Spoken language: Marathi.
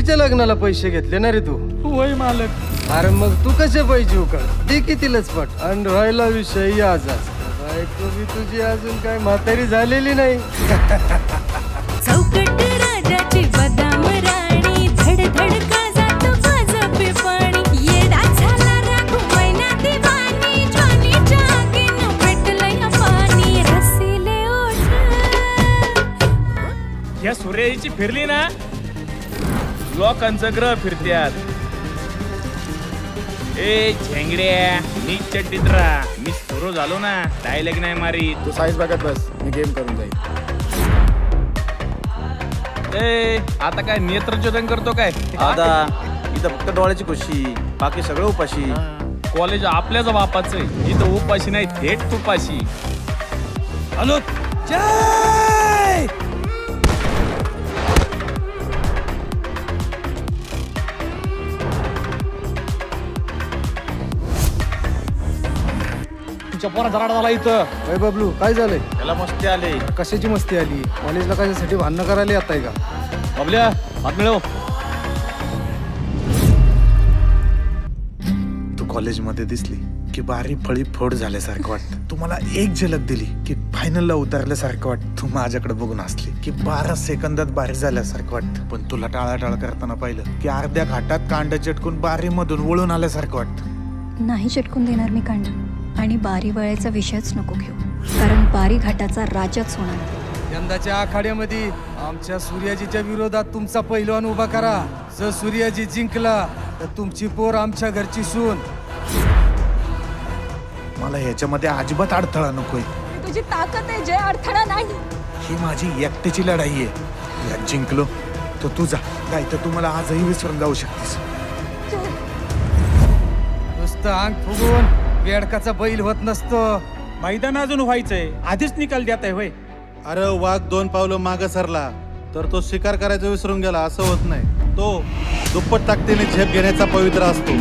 तिच्या लग्नाला पैसे घेतले ना रे तू? वय मालक. अरे मग तू कसे पैसे उकळ ते कितीलाच पट आणि राहिला विषय आजाच बायको बी तुझी अजून काय म्हातारी झालेली नाही. चौकट राजाची बदाम राणी धड धड का जातो गजबे पाणी येडा झाला राघू मैना दिवाणी ज्वानी जागीन पेटलय पाणी रसिले ओठ. या सूर्याची फिरली ना लोकांचं ग्रह फिरत्यात. ए झेंगड्या मी चड्डीत राहा मी सुरू झालो ना डायलॉग नाही मारी. तू साईज बघत बस मी गेम करून जाईल. ए आता काय नेत्रचोदन करतो काय? दादा इथं फक्त डोळ्याची खुशी बाकी सगळं उपाशी. कॉलेज आपल्याच बापाचं आहे. इथं उपाशी नाही थेट तुपाशी. हॅलो जय तुमच्या पोरा जराडा झाला इथं. अय बबलू काय झालंय? त्याला मस्ती आली. कशाची मस्ती आली? कॉलेजला कशासाठी भांडणं करायला येताय का? बाबल्या हात मिळव. तू कॉलेजमध्ये दिसली की बारी फळी फोड झाल्यासारखं वाटतं. तू मला एक झलक दिली की फायनलला उतरल्यासारखं वाटतं. तू माझ्याकडे बघून हसली की 12 सेकंदात बारी झाल्यासारखं वाटतं. पण तुला टाळाटाळ करताना पाहिलं की अर्ध्या घाटात कांड चटकून बारीमधून वळून आल्यासारखं वाटतं. नाही चटकून देणार मी कांड आणि बारी वळायचा विषयच नको घेऊ कारण बारी घाटाचा राजाच होणार. यंदाच्या आखाड्यामध्ये आमच्या सूर्याजीच्या विरोधात तुमचा पैलवान उभा करा. जर सूर्याजी जिंकला तर तुमची पोर आमच्या घरची सून. मला ह्याच्यामध्ये अजिबात अडथळा नकोय. तुझी ताकद आहे जय अडथळा नाही. ही माझी एकट्याची लढाई आहे. यात जिंकलो तर तुझा काय तर तू मला आजही विसरून जाऊ शकतेस. नुसतं अंग फुगून बेडकाचा बैल होत नसतो. मैदान अजून व्हायचंय आधीच निकाल देत आहे होय. अरे वाघ 2 पावलं मागं सरला तर तो शिकार करायचं विसरून गेला असं होत नाही. तो दुप्पट ताकदीने झेप घेण्याचा पवित्र असतो.